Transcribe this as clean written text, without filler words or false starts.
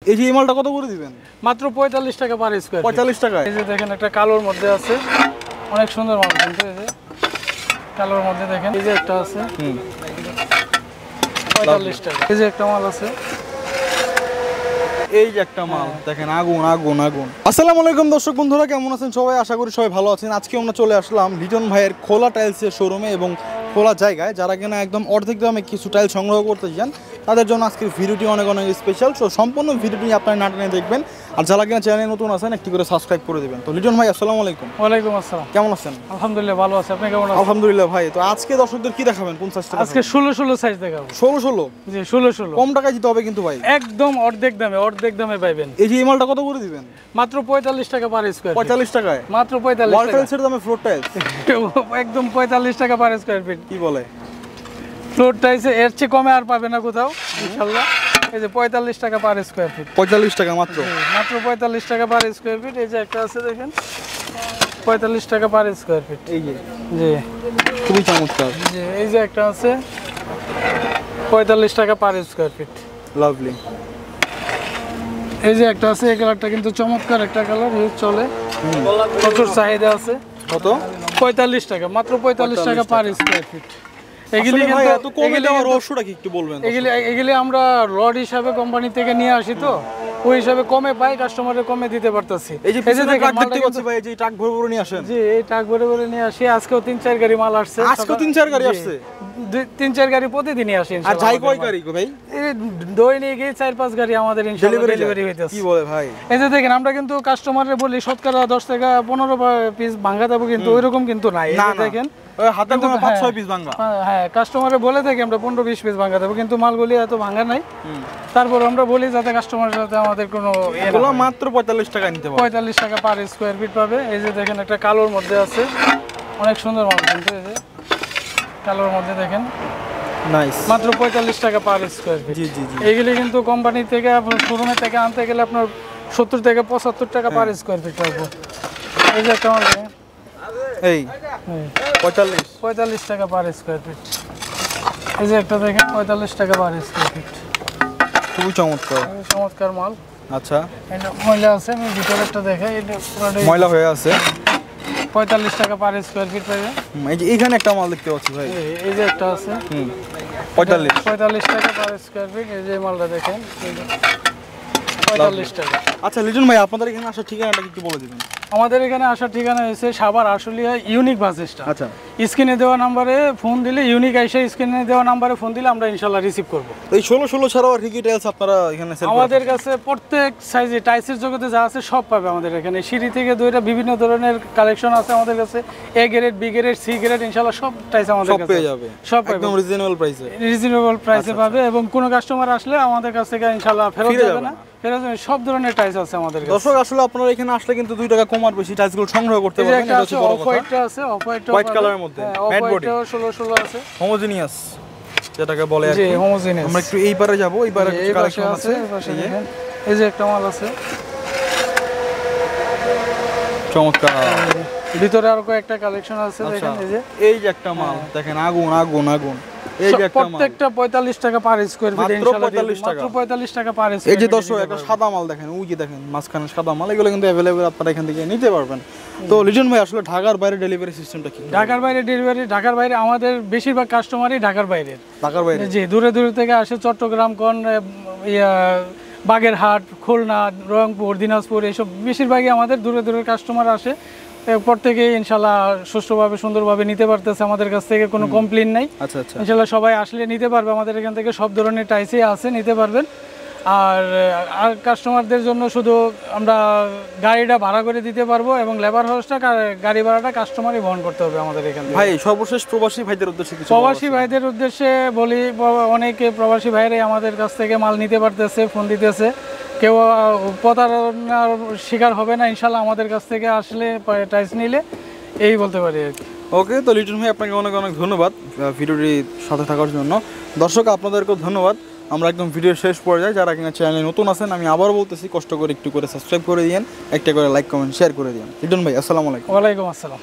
এই যে এই মালটা কত করে দিবেন? মাত্র 45 টাকা পার স্কয়ার। 45 টাকা। এই যে দেখেন একটা কালোর মধ্যে আছে, অনেক সুন্দর মাল কিন্তু এই যে কালোর মধ্যে দেখেন এই যে একটা আছে 45 টাকা। এই যে একটা মাল আছে, এই যে একটা মাল দেখেন আগুন আগুন আগুন। আসসালামু আলাইকুম দর্শক বন্ধুরা, কেমন আছেন সবাই? আশা করি সবাই ভালো আছেন। আজকে আমরা চলে আসলাম লিটন ভাইয়ের খোলা টাইলসের শোরুমে এবং খোলা জায়গায়। যারা কিনা একদম অর্ধেক দামে কিছু টাইল সংগ্রহ করতে চান তাদের জন্য আজকের ভিডিওটি অনেক অনেক স্পেশাল। সো সম্পূর্ণ ভিডিওটি আপনারা না টেনে দেখবেন, আর যারা কিনা চ্যানেলে নতুন আছেন একটি করে সাবস্ক্রাইব করে দেবেন। তো লিটন ভাই আসসালামু আলাইকুম। ওয়ালাইকুম আসসালাম। কেমন আছেন? আলহামদুলিল্লাহ ভালো আছি, আপনি কেমন আছেন? আলহামদুলিল্লাহ ভাই। তো আজকে দর্শকদের কি দেখাবেন? কোন সাইজটা? আজকে 16 সাইজ দেখাবো। 16 জি 16 কম টাকায় দিতে হবে কিন্তু ভাই, একদম অর্ধেক দামে পাইবেন। এই যে এই মালটা কত করে দিবেন? মাত্র 45 টাকা পার স্কয়ার। 45 টাকায় মাত্র 45 ওয়াল টাকা। টাইলসের দামে ফ্লোর টাইলস একদম 45 টাকা পার স্কয়ার ফিট। কি বলে? ফ্লোর টাইলসে এর চেয়ে কমে আর পাবে না কোথাও ইনশাআল্লাহ। এই যে 45 টাকা পার স্কয়ার ফিট। 45 টাকা মাত্র। মাত্র 45 টাকা পার স্কয়ার ফিট। এই যে একটা আছে দেখেন 45 টাকা পার স্কয়ার ফিট। এই যে জি খুবই চমৎকার। জি এই যে একটা আছে 45 টাকা পার স্কয়ার ফিট। লাভলি। এই যে একটা আছে, এই কালারটা কিন্তু চমৎকার একটা কালার, ইউজ চলে, প্রচুর চাহিদা আছে। কত? 45 টাকা, মাত্র 45 টাকা পার স্কয়ার ফিট। এগুলি ভাই কিন্তু এত কমে দেওয়ার রহস্যটা কি একটু বলবেন? এগুলি আমরা রড হিসাবে কোম্পানি থেকে নিয়ে আসি, তো ওই হিসাবে কমে পাই, কাস্টমারের কমে দিতে পারতেছি। এই যে ট্রাক দেখতে পাচ্ছি ভাই, এই যে ট্রাক ভরে ভরে নিয়ে আসেন। জি এই ট্রাক ভরে ভরে নিয়ে আসি। আজকেও 3-4 গাড়ি মাল আসছে। আজকেও 3-4 গাড়ি আসছে? 3-4 গাড়ি প্রতিদিনই আসে আর ইনশাআল্লাহ। যাই কয় গাড়ি গো ভাই? এই দৈনিক 4-5 গাড়ি আমাদের ইনশাআল্লাহ ডেলিভারি হইতেছে। কি বলে ভাই? এই যে দেখেন আমরা কিন্তু কাস্টমাররে বলি শতকরা 10 থেকে 15 পিস ভাঙা দেবো, কিন্তু ওইরকম কিন্তু নাই। এই যে দেখেন হাতে গোনা 5-6 পিস ভাঙা। হ্যাঁ কাস্টমারে বলে থাকি আমরা 15-20 পিস ভাঙা দেবো, কিন্তু মালগুলি এত ভাঙা নাই। তারপর আমরা বলি যাতে কাস্টমারের সাথে আমাদের কোনো এগুলো মাত্র 45 টাকা নিতে পারবে। 45 টাকা পার স্কয়ার ফিট পাবে। এই যে দেখেন একটা কালোর মধ্যে আছে, অনেক সুন্দর মাল কিন্তু এই যে কালোর মধ্যে দেখেন নাইস, মাত্র 45 টাকা পার স্কয়ার ফিট। জি জি জি। এইগুলি কিন্তু কোম্পানি থেকে আপনার শোরুমে থেকে আনতে গেলে আপনার 70 থেকে 75 টাকা পার স্কয়ার ফিট পাবো। এই যে একটা মাল এই 45 টাকা পার স্কয়ার ফিট। এই যে একটা দেখেন 45 টাকা পার স্কয়ার ফিট। খুবই চমৎকার চমৎকার মাল। আচ্ছা এটা ময়লা আছে, আমি ভিতরে একটা দেখাই, এটা পুরোটাই ময়লা হয়ে আছে। 45 টাকা পার স্কয়ার ফিট পাবে। এই যে এখানে একটা মাল দেখতে পাচ্ছি ভাই, এই যে একটা আছে 45 টাকা পার স্কয়ার ফিট। এই যে মালটা দেখেন 45 টাকা। আচ্ছা লিটন ভাই, আপনাদের এখানে আসার ঠিকানাটা কি বলে দিবেন? আমাদের এখানে আসার ঠিকানা হয়েছে Savar Ashulia unique bus stand. আচ্ছা, স্ক্রিনে দেওয়া নম্বরে ফোন দিলে, ইউনিক আইসা স্ক্রিনে দেওয়া নম্বরে ফোন দিলে আমরা ইনশাআল্লাহ রিসিভ করব। এই 16 ছাড়াও আর কি কি টাইলস আপনারা এখানে সেল করেন? আমাদের কাছে প্রত্যেক সাইজে টাইলসের জগতে যা আছে সব পাবে আমাদের এখানে। সিঁড়ি থেকে দইটা বিভিন্ন ধরনের কালেকশন আছে আমাদের কাছে, A grade, B grade, C grade, ইনশাআল্লাহ সব টাইলস আমাদের কাছে পেয়ে যাবে। সব একদম রিজনেবল প্রাইসে, রিজনেবল প্রাইসে পাবে। এবং কোনো কাস্টমার আসলে আমাদের কাছ থেকে ইনশাআল্লাহ ফেরত যাবে না, ফেরত যাবে। সব ধরনের টাইলস আছে আমাদের কাছে। দর্শক আসলে আপনারা এখানে আসলে কিন্তু 2 টাকা কম আর বেশি টাইলসগুলো সংগ্রহ করতে পারবেন। এটা হচ্ছে বড় অফ কথা। হোয়াইটটা আছে, অফ হোয়াইট কালারের মধ্যে ম্যাট বডি 16 আছে, হোমোজেনিয়াস যেটাকে বলে আর জি কি। হোমোজেনিয়াস। আমরা একটু এই পারে যাব, এই পারে কিছু কালেকশন আছে। এই যে একটা মাল আছে চমৎকার, ভিতরে আর কয়েকটা কালেকশন আছে দেখেন। এই যে একটা মাল দেখেন আগুন আগুন আগুন। এই যে একটা মাল প্রত্যেকটা 45 টাকা পার স্কয়ার ফিট ইনশাআল্লাহ। 45 টাকা পার স্কয়ার। এই যে দর্শক একটা সাদা মাল দেখেন, ওই যে দেখেন মাঝখানে সাদা মাল, এগুলো কিন্তু अवेलेबल, আপনারা এখান থেকে নিতে পারবেন। তো লিটন ভাই আসলে ঢাকার বাইরে ডেলিভারি সিস্টেমটা কি? ঢাকার বাইরে ডেলিভারি, ঢাকার বাইরে আমাদের বেশিরভাগ কাস্টমারই ঢাকার বাইরে। ঢাকার বাইরে জি দূরে দূরে থেকে আসে, চট্টগ্রাম, বাগেরহাট, খুলনা, রংপুর, দিনাজপুর, এইসব বেশিরভাগই আমাদের দূরে দূরের কাস্টমার আসে। প্রত্যেকে ইনশাআল্লাহ সুষ্ঠুভাবে সুন্দরভাবে নিতে পারতেছে, আমাদের কাছ থেকে কোনো কমপ্লেইন নাই। আচ্ছা আচ্ছা, ইনশাআল্লাহ সবাই আসলে নিতে পারবে, আমাদের এখান থেকে সব ধরনের টাইসই আছে, নিতে পারবেন। আর কাস্টমারদের জন্য শুধু আমরা গাড়িটা ভাড়া করে দিতে পারবো, এবং লেবার খরচটা, গাড়ি ভাড়াটা কাস্টমারই বহন করতে হবে আমাদের এখান থেকে। ভাই সর্বশেষ প্রবাসী ভাইদের উদ্দেশ্যে কিছু? প্রবাসী ভাইদের উদ্দেশ্যে বলি, অনেকে প্রবাসী ভাইরাই আমাদের কাছ থেকে মাল নিতে পারতেছে, ফোন দিতেছে। কেউ প্রতারণার শিকার হবে না ইনশাআল্লাহ আমাদের কাছ থেকে আসলে টাইলস নিলে, এই বলতে পারি আর কি। ওকে, তো লিটন ভাই আপনাকে অনেক অনেক ধন্যবাদ ভিডিওটির সাথে থাকার জন্য। দর্শক আপনাদেরকেও ধন্যবাদ। আমরা একদম ভিডিওর শেষ পর্যায়ে, যারা কিনা চ্যানেলে নতুন আছেন আমি আবারও বলতেছি, কষ্ট করে একটু করে সাবস্ক্রাইব করে দিন, একটা করে লাইক কমেন্ট শেয়ার করে দিন। লিটন ভাই আসসালামু আলাইকুম। ওয়ালাইকুম আসসালাম।